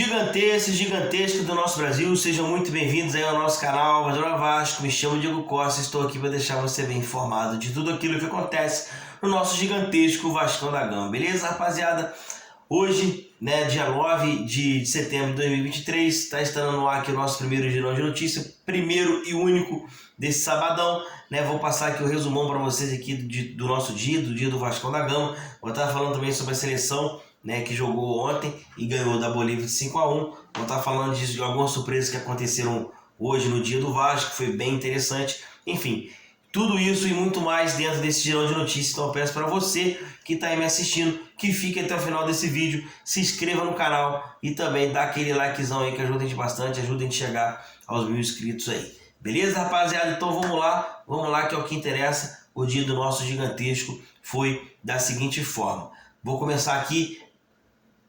Gigantesco do nosso Brasil, sejam muito bem-vindos aí ao nosso canal Voadora Vasco. Me chamo Diego Costa, estou aqui para deixar você bem informado de tudo aquilo que acontece no nosso gigantesco Vascão da Gama, beleza, rapaziada? Hoje, né, dia 9 de setembro de 2023, está estando no ar aqui o nosso primeiro girão de notícia, primeiro e único desse sabadão, né? Vou passar aqui o resumão para vocês aqui do nosso dia, do dia do Vascão da Gama. Vou estar falando também sobre a seleção, né, que jogou ontem e ganhou da Bolívia de 5-1. Vou estar falando de algumas surpresas que aconteceram hoje no dia do Vasco, que foi bem interessante. Enfim, tudo isso e muito mais dentro desse girão de notícias. Então eu peço para você que está aí me assistindo, que fique até o final desse vídeo, se inscreva no canal e também dá aquele likezão aí que ajuda a gente bastante, ajuda a gente a chegar aos 1000 inscritos aí. Beleza, rapaziada? Então vamos lá que é o que interessa. O dia do nosso gigantesco foi da seguinte forma. Vou começar aqui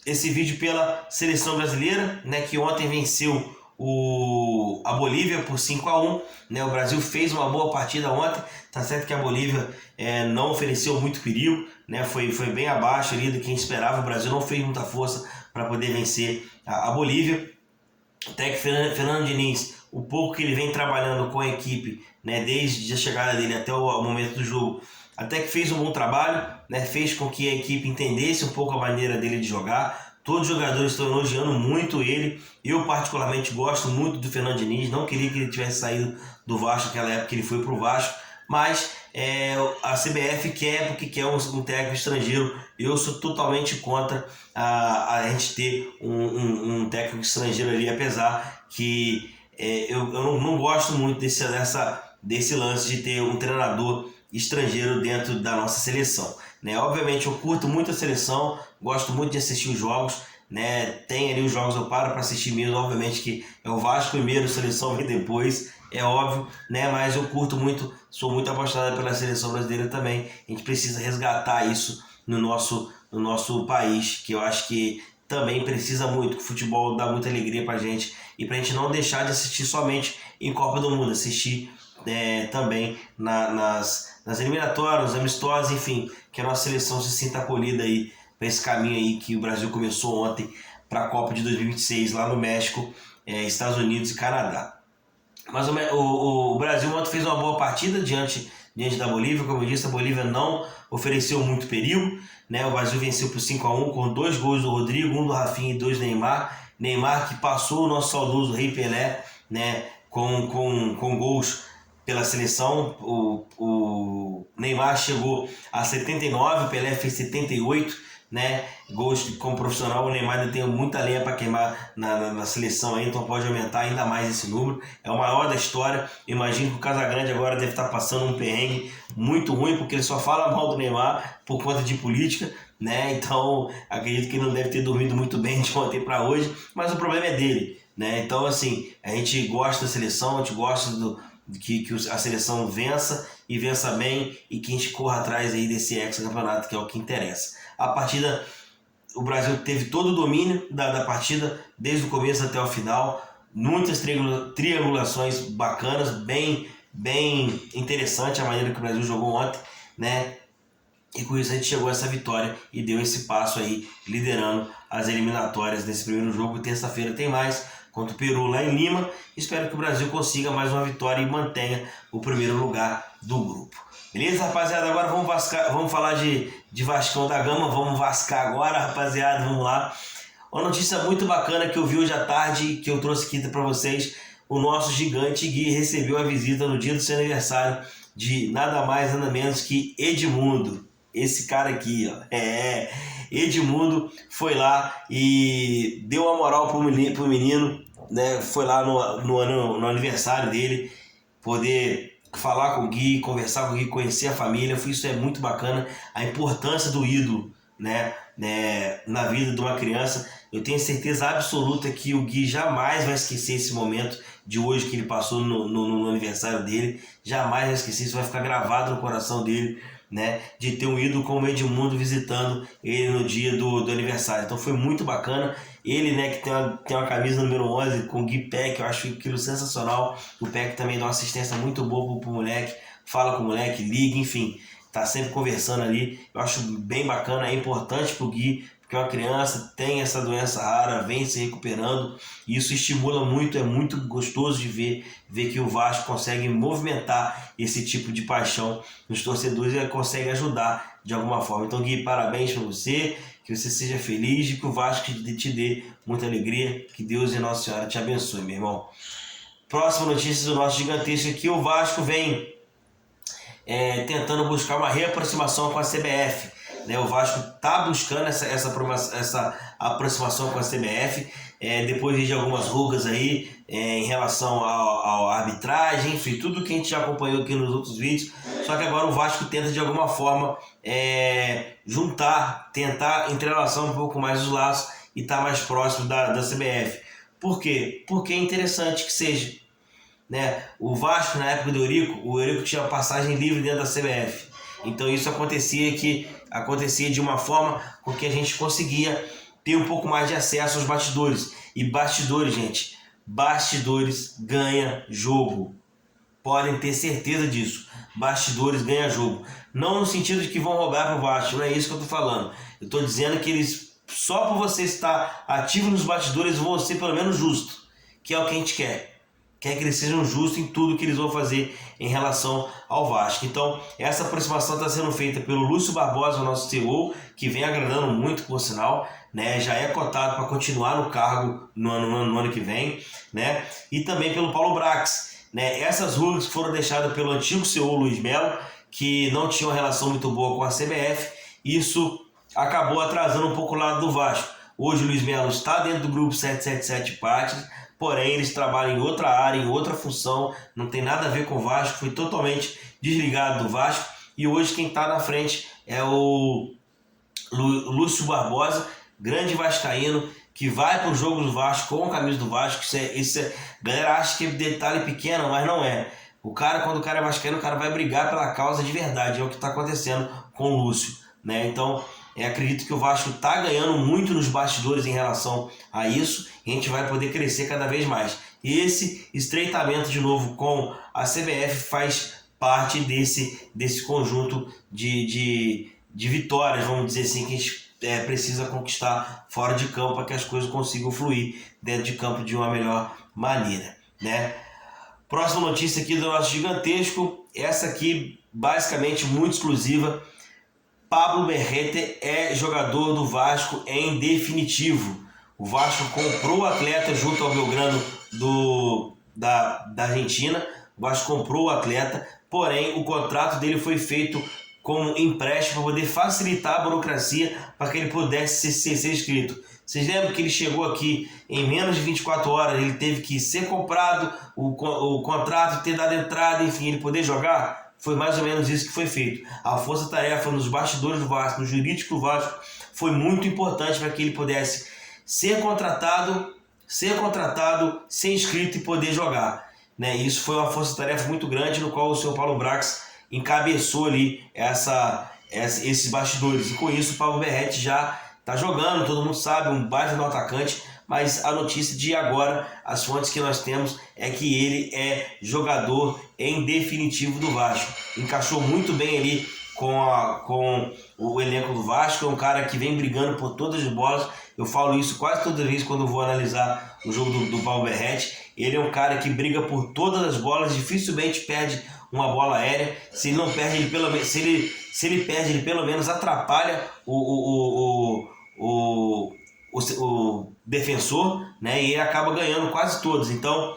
esse vídeo pela seleção brasileira, né, que ontem venceu a Bolívia por 5-1, né? O Brasil fez uma boa partida ontem. Tá certo que a Bolívia não ofereceu muito perigo, né? Foi bem abaixo ali do que a gente esperava. O Brasil não fez muita força para poder vencer a Bolívia. Até que Fernando Diniz, o pouco que ele vem trabalhando com a equipe, né, desde a chegada dele até o momento do jogo, até que fez um bom trabalho, né, fez com que a equipe entendesse um pouco a maneira dele de jogar. Todos os jogadores estão elogiando muito ele. Eu particularmente gosto muito do Fernando Diniz, não queria que ele tivesse saído do Vasco naquela época que ele foi para o Vasco, mas a CBF quer porque quer um técnico estrangeiro. Eu sou totalmente contra a gente ter um técnico estrangeiro ali, apesar que eu não gosto muito desse lance de ter um treinador estrangeiro dentro da nossa seleção, né? Obviamente eu curto muito a seleção, gosto muito de assistir os jogos, né? Tem ali os jogos, eu paro para assistir mesmo, obviamente que é o Vasco primeiro, a seleção vem depois, é óbvio, né? Mas eu curto muito, sou muito apaixonado pela seleção brasileira também. A gente precisa resgatar isso no nosso país, que eu acho que também precisa muito, que o futebol dá muita alegria pra gente, e pra gente não deixar de assistir somente em Copa do Mundo, assistir também nas eliminatórias, nos amistosos, enfim, que a nossa seleção se sinta acolhida aí para esse caminho aí que o Brasil começou ontem para a Copa de 2026 lá no México, Estados Unidos e Canadá. Mas o Brasil ontem fez uma boa partida diante da Bolívia. Como eu disse, a Bolívia não ofereceu muito perigo, né? O Brasil venceu por 5-1 com 2 gols do Rodrigo, 1 do Rafinha e 2 do Neymar. Neymar que passou o nosso saudoso Rei Pelé, né, com gols pela seleção. O Neymar chegou a 79, o Pelé fez 78, né? Gols como profissional. O Neymar ainda tem muita lenha para queimar na seleção aí, então pode aumentar ainda mais esse número. É o maior da história. Imagino que o Casagrande agora deve estar passando um perrengue muito ruim, porque ele só fala mal do Neymar por conta de política, né? Então acredito que ele não deve ter dormido muito bem de ontem para hoje, mas o problema é dele, né? Então assim, a gente gosta da seleção, a gente gosta que a seleção vença e vença bem, e que a gente corra atrás aí desse hexacampeonato, que é o que interessa. A partida, o Brasil teve todo o domínio da partida, desde o começo até o final, muitas triangulações bacanas, bem interessante a maneira que o Brasil jogou ontem, né? E com isso a gente chegou a essa vitória e deu esse passo aí, liderando as eliminatórias nesse primeiro jogo. Terça-feira tem mais, contra o Peru lá em Lima. Espero que o Brasil consiga mais uma vitória e mantenha o primeiro lugar do grupo. Beleza, rapaziada? Agora vamos falar de Vascão da Gama. Vamos vascar agora, rapaziada. Vamos lá. Uma notícia muito bacana que eu vi hoje à tarde, que eu trouxe aqui para vocês. O nosso gigante Gui recebeu a visita no dia do seu aniversário de nada mais, nada menos que Edmundo. Esse cara aqui, ó. Edmundo foi lá e deu uma moral pro menino, né? Foi lá no aniversário dele, poder falar com o Gui, conversar com o Gui, conhecer a família. Isso é muito bacana, a importância do ídolo, né, na vida de uma criança. Eu tenho certeza absoluta que o Gui jamais vai esquecer esse momento de hoje que ele passou no aniversário dele. Jamais vai esquecer, isso vai ficar gravado no coração dele, né, de ter um ídolo como o Edmundo visitando ele no dia do aniversário. Então foi muito bacana. Ele, né, que tem uma camisa número 11 com o Gui Peck, eu acho aquilo sensacional. O Peck também dá uma assistência muito boa pro moleque, fala com o moleque, liga, enfim. tá sempre conversando ali. Eu acho bem bacana, é importante pro Gui, porque uma criança tem essa doença rara, vem se recuperando, e isso estimula muito, é muito gostoso de ver que o Vasco consegue movimentar esse tipo de paixão nos torcedores e consegue ajudar de alguma forma. Então, Gui, parabéns para você, que você seja feliz e que o Vasco te dê muita alegria, que Deus e Nossa Senhora te abençoe, meu irmão. Próxima notícia do nosso gigantesco aqui, o Vasco vem tentando buscar uma reaproximação com a CBF. O Vasco está buscando essa aproximação com a CBF, depois de algumas rugas aí em relação à arbitragem, enfim, tudo que a gente já acompanhou aqui nos outros vídeos. Só que agora o Vasco tenta de alguma forma tentar entrelaçar um pouco mais os laços e estar mais próximo da CBF. Por quê? Porque é interessante que seja. O Vasco, na época do o Eurico tinha passagem livre dentro da CBF. Então isso acontecia de uma forma com que a gente conseguia ter um pouco mais de acesso aos bastidores. E bastidores, gente, bastidores ganha jogo. Podem ter certeza disso. Bastidores ganha jogo. Não no sentido de que vão roubar para o Vasco, não é isso que eu estou falando. Eu estou dizendo que eles, só por você estar ativo nos bastidores, vão ser pelo menos justo, que é o que a gente quer. Quer que eles sejam justos em tudo que eles vão fazer em relação ao Vasco. Então, essa aproximação está sendo feita pelo Lúcio Barbosa, o nosso CEO, que vem agradando muito, por sinal, já é cotado para continuar no cargo no ano que vem, e também pelo Paulo Brax. Essas rugas foram deixadas pelo antigo CEO Luiz Melo, que não tinha uma relação muito boa com a CBF. Isso acabou atrasando um pouco o lado do Vasco. Hoje o Luiz Melo está dentro do grupo 777 Partners, porém eles trabalham em outra área, em outra função, não tem nada a ver com o Vasco, foi totalmente desligado do Vasco, e hoje quem está na frente é o Lúcio Barbosa, grande vascaíno, que vai para o jogo do Vasco com a camisa do Vasco. A galera acha que é detalhe pequeno, mas não é. Quando o cara é vascaíno, o cara vai brigar pela causa de verdade, é o que está acontecendo com o Lúcio. Então, acredito que o Vasco está ganhando muito nos bastidores em relação a isso, e a gente vai poder crescer cada vez mais. E esse estreitamento de novo com a CBF faz parte desse conjunto de vitórias, vamos dizer assim, que a gente precisa conquistar fora de campo para que as coisas consigam fluir dentro de campo de uma melhor maneira. Próxima notícia aqui do nosso gigantesco, essa aqui basicamente muito exclusiva. Pablo Berrete é jogador do Vasco em definitivo. O Vasco comprou o atleta junto ao Belgrano da Argentina. O Vasco comprou o atleta, porém o contrato dele foi feito como empréstimo para poder facilitar a burocracia para que ele pudesse ser inscrito. Vocês lembram que ele chegou aqui em menos de 24 horas, ele teve que ser comprado, o contrato ter dado entrada, enfim, ele poder jogar? Foi mais ou menos isso que foi feito. A força-tarefa nos bastidores do Vasco, no jurídico do Vasco, foi muito importante para que ele pudesse ser contratado, ser inscrito e poder jogar. Isso foi uma força-tarefa muito grande, no qual o senhor Paulo Brax encabeçou ali esses bastidores. E com isso o Pablo Berrete já está jogando, todo mundo sabe, um baita no atacante, mas a notícia de agora, as fontes que nós temos, é que ele é jogador em definitivo do Vasco. Encaixou muito bem ali com o elenco do Vasco, é um cara que vem brigando por todas as bolas. Eu falo isso quase toda vez quando eu vou analisar o jogo do Paulo Berrete. Ele é um cara que briga por todas as bolas, dificilmente perde uma bola aérea. Se ele não perde, ele pelo menos, se ele perde, ele pelo menos atrapalha o defensor, e ele acaba ganhando quase todos. Então,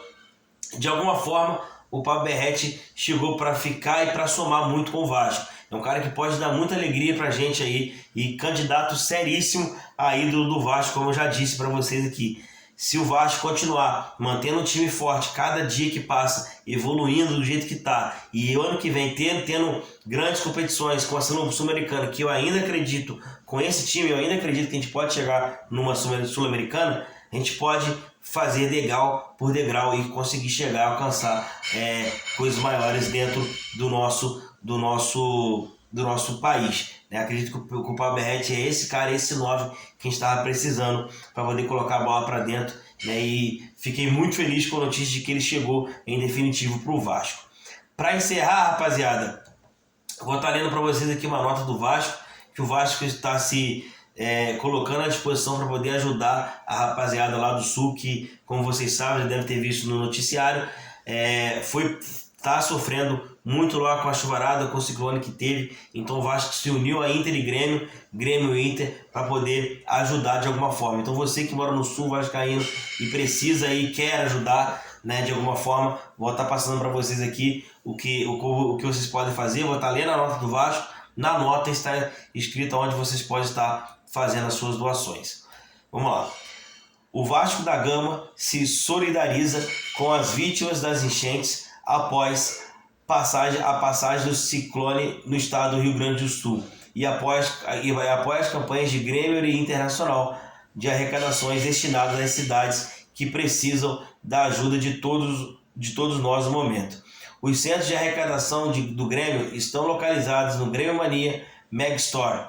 de alguma forma, o Pablo Berrete chegou para ficar e para somar muito com o Vasco. É um cara que pode dar muita alegria pra gente aí, e candidato seríssimo a ídolo do Vasco, como eu já disse para vocês aqui. Se o Vasco continuar mantendo o time forte cada dia que passa, evoluindo do jeito que está, e o ano que vem tendo grandes competições com a Sul-Americana, que eu ainda acredito, com esse time, eu ainda acredito que a gente pode chegar numa Sul-Americana, a gente pode fazer degrau por degrau e conseguir chegar a alcançar coisas maiores dentro do nosso país. Acredito que o Pablo Berrete é esse cara, esse 9 que a gente estava precisando para poder colocar a bola para dentro. E fiquei muito feliz com a notícia de que ele chegou em definitivo para o Vasco. Para encerrar, rapaziada, Vou estar lendo para vocês aqui uma nota do Vasco, que o Vasco está se colocando à disposição para poder ajudar a rapaziada lá do Sul, que, como vocês sabem, já devem ter visto no noticiário, está sofrendo muito lá com a chuvarada, com o ciclone que teve. Então o Vasco se uniu a Inter e Grêmio e Inter, para poder ajudar de alguma forma. Então você que mora no Sul vascaíno e precisa e quer ajudar, né, de alguma forma, vou estar passando para vocês aqui o que vocês podem fazer. Vou estar lendo a nota do Vasco. Na nota está escrito onde vocês podem estar fazendo as suas doações. Vamos lá. O Vasco da Gama se solidariza com as vítimas das enchentes após a passagem do ciclone no estado do Rio Grande do Sul e apoia as campanhas de Grêmio e Internacional de arrecadações destinadas às cidades que precisam da ajuda de todos nós no momento. Os centros de arrecadação do Grêmio estão localizados no Grêmio Mania Mega Store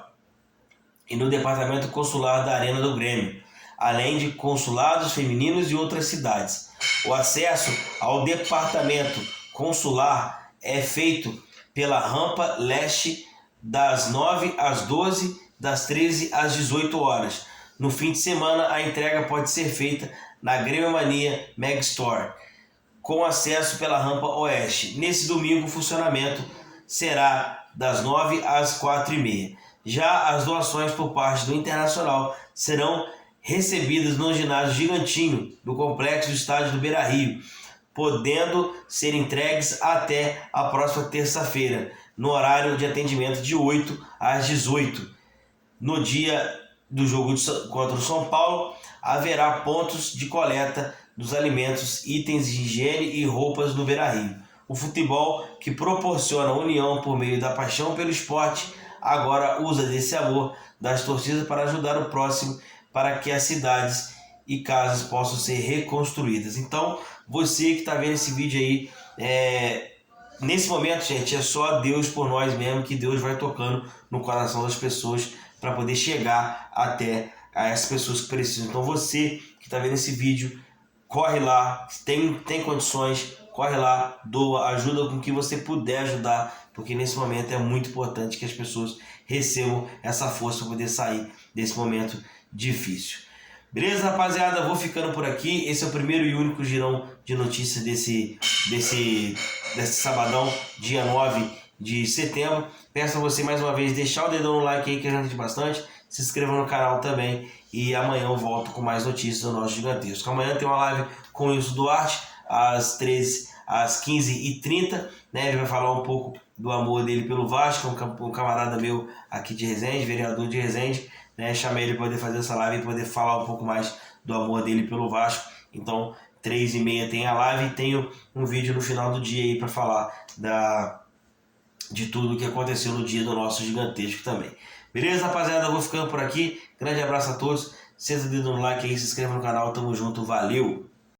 e no departamento consular da Arena do Grêmio, além de consulados femininos e outras cidades. O acesso ao departamento consular é feito pela rampa leste das 9 às 12, das 13 às 18 horas. No fim de semana, a entrega pode ser feita na Grêmio Mania Mega Store, com acesso pela rampa oeste. Nesse domingo, o funcionamento será das 9 às 4h30. Já as doações por parte do Internacional serão recebidas no ginásio Gigantinho do complexo do estádio do Beira-Rio, podendo ser entregues até a próxima terça-feira, no horário de atendimento de 8 às 18. No dia do jogo contra o São Paulo, haverá pontos de coleta dos alimentos, itens de higiene e roupas no Beira-Rio. O futebol, que proporciona união por meio da paixão pelo esporte, agora usa desse amor das torcidas para ajudar o próximo, para que as cidades e casas possam ser reconstruídas. Então, você que está vendo esse vídeo aí, nesse momento, gente, é só Deus por nós mesmo, que Deus vai tocando no coração das pessoas para poder chegar até a essas pessoas que precisam. Então, você que está vendo esse vídeo, corre lá, tem condições, corre lá, doa, ajuda com o que você puder ajudar, porque nesse momento é muito importante que as pessoas recebam essa força para poder sair desse momento difícil. Beleza, rapaziada? Vou ficando por aqui. Esse é o primeiro e único girão de notícias desse sabadão, dia 9 de setembro. Peço a você mais uma vez deixar o dedão no like aí, que ajuda bastante. Se inscreva no canal também. E amanhã eu volto com mais notícias do nosso gigantesco. Amanhã tem uma live com o Wilson Duarte, às 15h30. Né? Ele vai falar um pouco do amor dele pelo Vasco, um camarada meu aqui de Resende, vereador de Resende. Né? Chamei ele para poder fazer essa live e poder falar um pouco mais do amor dele pelo Vasco. Então, 3h30 tem a live e tenho um vídeo no final do dia aí para falar de tudo o que aconteceu no dia do nosso gigantesco também. Beleza, rapaziada? Eu vou ficando por aqui. Grande abraço a todos. Senta o dedo no like aí, se inscreva no canal. Tamo junto. Valeu!